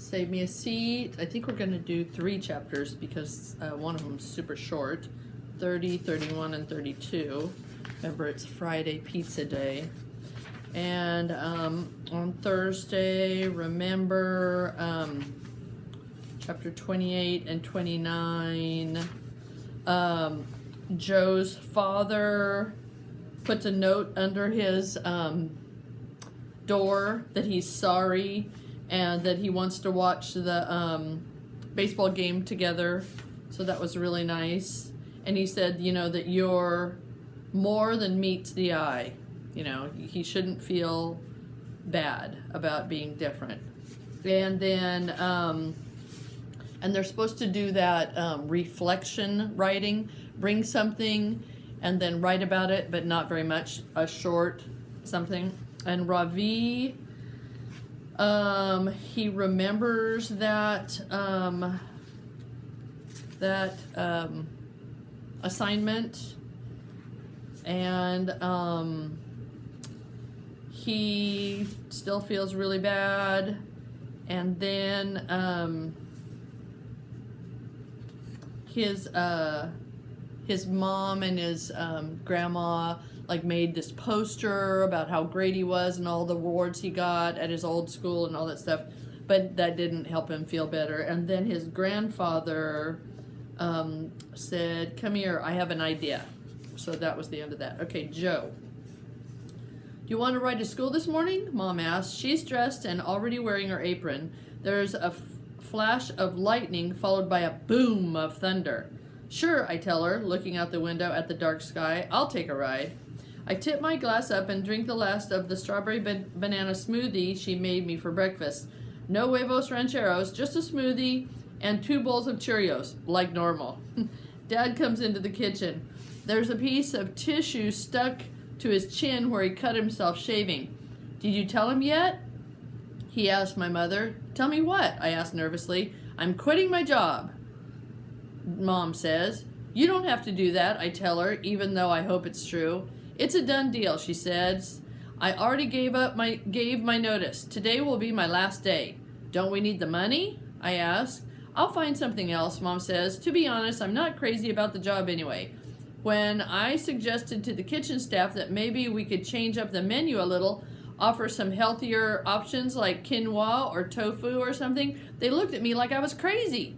Save me a seat. I think we're going to do 3 chapters because one of them's super short. 30, 31, and 32. Remember, it's Friday pizza day. And on Thursday, remember chapter 28 and 29. Joe's father puts a note under his door that he's sorry and that he wants to watch the baseball game together. So that was really nice. And he said, you know, that you're more than meets the eye. You know, he shouldn't feel bad about being different. And then, and they're supposed to do that reflection writing. Bring something and then write about it, but not very much, a short something. And Ravi, he remembers that assignment, and he still feels really bad. And then his mom and his grandma like made this poster about how great he was and all the awards he got at his old school and all that stuff, but that didn't help him feel better. And then his grandfather said, come here, I have an idea. So that was the end of that. Okay, Joe. Do you want to ride to school this morning? Mom asked. She's dressed and already wearing her apron. There's a flash of lightning followed by a boom of thunder. Sure, I tell her, looking out the window at the dark sky. I'll take a ride. I tip my glass up and drink the last of the strawberry banana smoothie she made me for breakfast. No huevos rancheros, just a smoothie and 2 bowls of Cheerios, like normal. Dad comes into the kitchen. There's a piece of tissue stuck to his chin where he cut himself shaving. Did you tell him yet? He asked my mother. Tell me what? I asked nervously. I'm quitting my job, Mom says. You don't have to do that, I tell her, even though I hope it's true. It's a done deal, she says. I already gave my notice. Today will be my last day. Don't we need the money? I ask. I'll find something else, Mom says. To be honest, I'm not crazy about the job anyway. When I suggested to the kitchen staff that maybe we could change up the menu a little, offer some healthier options like quinoa or tofu or something, they looked at me like I was crazy.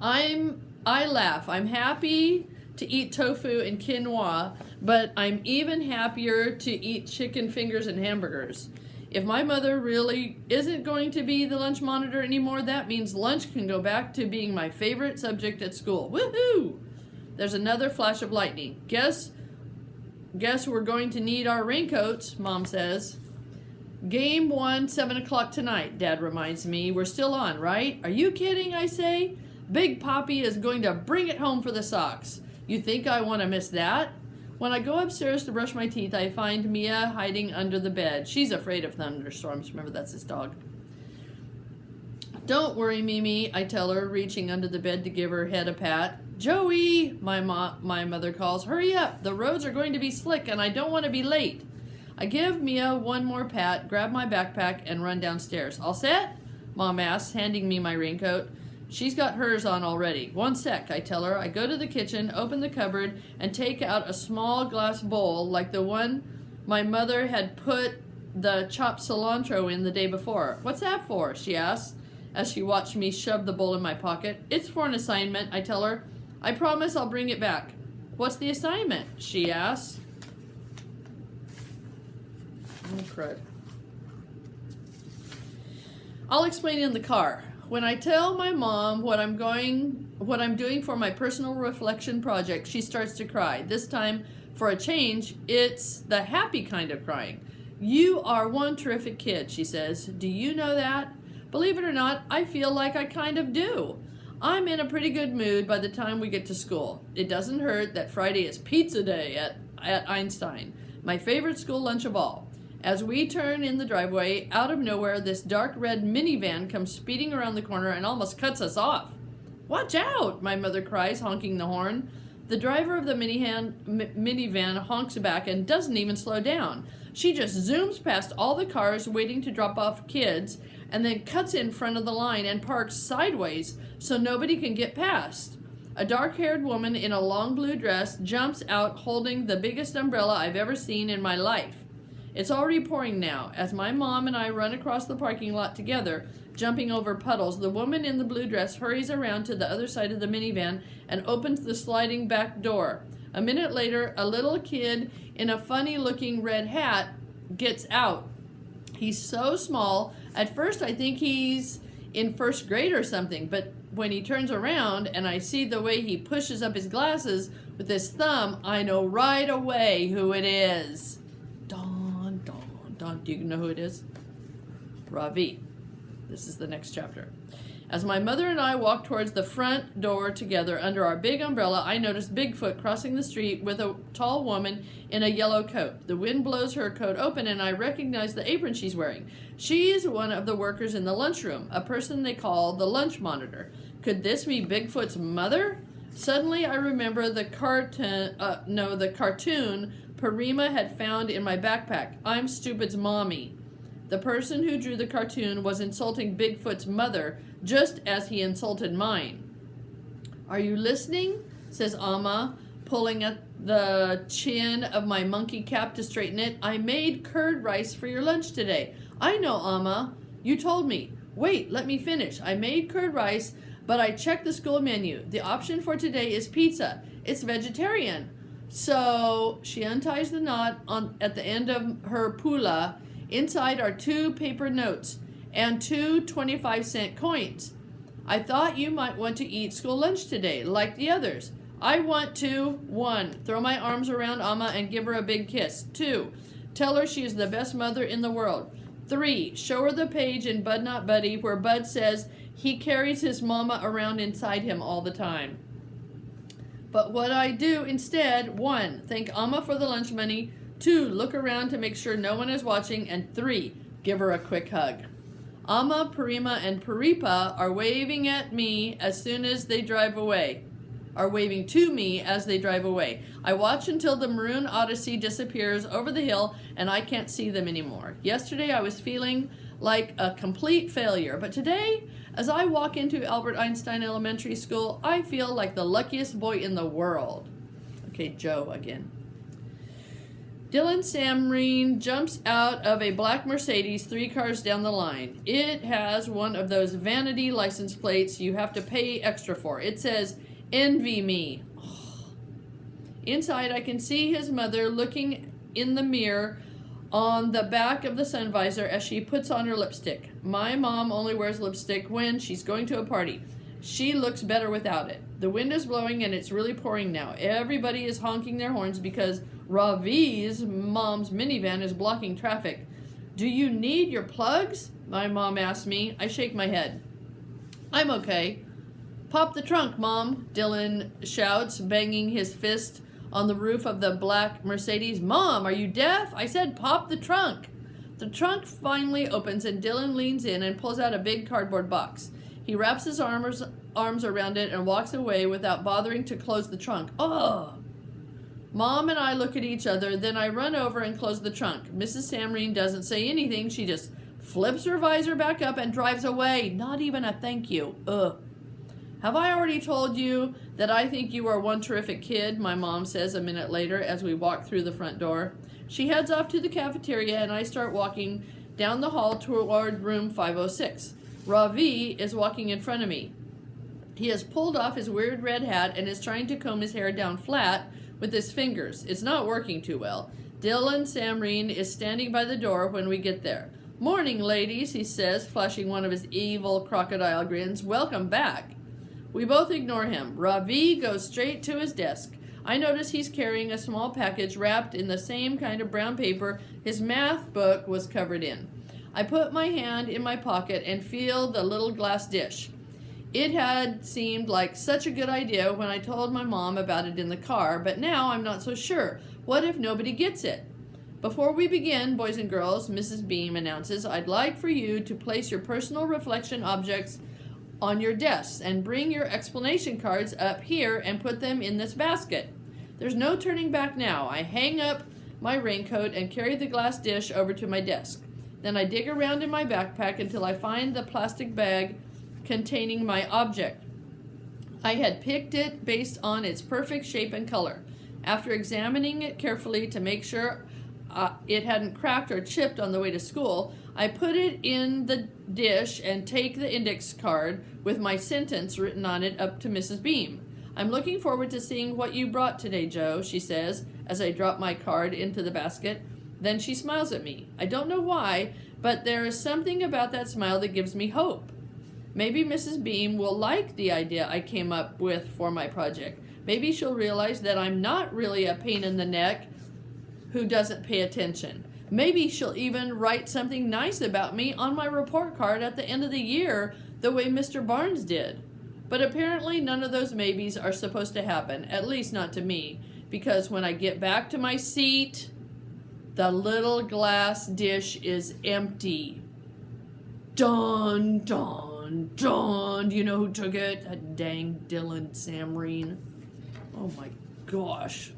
I laugh. I'm happy to eat tofu and quinoa, but I'm even happier to eat chicken fingers and hamburgers. If my mother really isn't going to be the lunch monitor anymore, that means lunch can go back to being my favorite subject at school. Woohoo! There's another flash of lightning. Guess we're going to need our raincoats, Mom says. Game 1, 7 o'clock tonight, Dad reminds me. We're still on, right? Are you kidding, I say. Big Poppy is going to bring it home for the Sox. You think I want to miss that? When I go upstairs to brush my teeth, I find Mia hiding under the bed. She's afraid of thunderstorms. Remember, that's his dog. Don't worry, Mimi, I tell her, reaching under the bed to give her head a pat. Joey, my mother calls. Hurry up. The roads are going to be slick, and I don't want to be late. I give Mia one more pat, grab my backpack, and run downstairs. All set? Mom asks, handing me my raincoat. She's got hers on already. One sec, I tell her. I go to the kitchen, open the cupboard, and take out a small glass bowl like the one my mother had put the chopped cilantro in the day before. What's that for? She asks, as she watched me shove the bowl in my pocket. It's for an assignment, I tell her. I promise I'll bring it back. What's the assignment? She asks. Oh, crud. I'll explain in the car. When I tell my mom what I'm doing for my personal reflection project, she starts to cry. This time, for a change, it's the happy kind of crying. You are one terrific kid, she says. Do you know that? Believe it or not, I feel like I kind of do. I'm in a pretty good mood by the time we get to school. It doesn't hurt that Friday is pizza day at Einstein, my favorite school lunch of all. As we turn in the driveway, out of nowhere, this dark red minivan comes speeding around the corner and almost cuts us off. Watch out, my mother cries, honking the horn. The driver of the minivan honks back and doesn't even slow down. She just zooms past all the cars waiting to drop off kids and then cuts in front of the line and parks sideways so nobody can get past. A dark-haired woman in a long blue dress jumps out holding the biggest umbrella I've ever seen in my life. It's already pouring now. As my mom and I run across the parking lot together, jumping over puddles, the woman in the blue dress hurries around to the other side of the minivan and opens the sliding back door. A minute later, a little kid in a funny-looking red hat gets out. He's so small, at first I think he's in first grade or something, but when he turns around and I see the way he pushes up his glasses with his thumb, I know right away who it is. Don. Do you know who it is? Ravi. This is the next chapter. As my mother and I walk towards the front door together under our big umbrella, I notice Bigfoot crossing the street with a tall woman in a yellow coat. The wind blows her coat open and I recognize the apron she's wearing. She's one of the workers in the lunchroom, a person they call the lunch monitor. Could this be Bigfoot's mother? Suddenly I remember the cartoon Parima had found in my backpack. I'm Stupid's mommy. The person who drew the cartoon was insulting Bigfoot's mother, just as he insulted mine. Are you listening? Says Amma, pulling at the chin of my monkey cap to straighten it. I made curd rice for your lunch today. I know, Amma. You told me. Wait, let me finish. I made curd rice, but I checked the school menu. The option for today is pizza. It's vegetarian. So she unties the knot at the end of her pula. Inside are 2 paper notes and 2 25-cent coins. I thought you might want to eat school lunch today, like the others. I want to, 1, throw my arms around Amma and give her a big kiss. 2, tell her she is the best mother in the world. 3, show her the page in Bud Not Buddy where Bud says he carries his mama around inside him all the time. But what I do instead, 1, thank Amma for the lunch money. 2, look around to make sure no one is watching. And 3, give her a quick hug. Amma, Parima, and Paripa are waving at me as soon as they drive away. Are waving to me as they drive away. I watch until the maroon Odyssey disappears over the hill and I can't see them anymore. Yesterday I was feeling like a complete failure, but today, as I walk into Albert Einstein Elementary School, I feel like the luckiest boy in the world. Okay, Joe again. Dylan Samreen jumps out of a black Mercedes 3 cars down the line. It has one of those vanity license plates you have to pay extra for. It says, "Envy me." Oh. Inside, I can see his mother looking in the mirror on the back of the sun visor as she puts on her lipstick. My mom only wears lipstick when she's going to a party. She looks better without it. The wind is blowing and it's really pouring now. Everybody is honking their horns because Ravi's mom's minivan is blocking traffic. Do you need your plugs? My mom asks me. I shake my head. I'm okay. Pop the trunk, Mom, Dylan shouts, banging his fist on the roof of the black Mercedes. Mom, are you deaf? I said pop the trunk. The trunk finally opens and Dylan leans in and pulls out a big cardboard box. He wraps his arms around it and walks away without bothering to close the trunk. Oh! Mom and I look at each other, then I run over and close the trunk. Mrs. Samreen doesn't say anything. She just flips her visor back up and drives away. Not even a thank you. Ugh. Have I already told you that I think you are one terrific kid? My mom says a minute later as we walk through the front door. She heads off to the cafeteria and I start walking down the hall toward room 506. Ravi is walking in front of me. He has pulled off his weird red hat and is trying to comb his hair down flat with his fingers. It's not working too well. Dylan Samreen is standing by the door when we get there. Morning, ladies, he says, flashing one of his evil crocodile grins. Welcome back. We both ignore him. Ravi goes straight to his desk. I notice he's carrying a small package wrapped in the same kind of brown paper his math book was covered in. I put my hand in my pocket and feel the little glass dish. It had seemed like such a good idea when I told my mom about it in the car, but now I'm not so sure. What if nobody gets it? Before we begin, boys and girls, Mrs. Beam announces, I'd like for you to place your personal reflection objects on your desks and bring your explanation cards up here and put them in this basket. There's no turning back now. I hang up my raincoat and carry the glass dish over to my desk. Then I dig around in my backpack until I find the plastic bag containing my object. I had picked it based on its perfect shape and color. After examining it carefully to make sure it hadn't cracked or chipped on the way to school, I put it in the dish and take the index card with my sentence written on it up to Mrs. Beam. I'm looking forward to seeing what you brought today, Joe, she says, as I drop my card into the basket. Then she smiles at me. I don't know why, but there is something about that smile that gives me hope. Maybe Mrs. Beam will like the idea I came up with for my project. Maybe she'll realize that I'm not really a pain in the neck who doesn't pay attention. Maybe she'll even write something nice about me on my report card at the end of the year, the way Mr. Barnes did. But apparently none of those maybes are supposed to happen, at least not to me, because when I get back to my seat, the little glass dish is empty. Dun, dun, dun. Do you know who took it? That dang Dylan Samreen. Oh my gosh.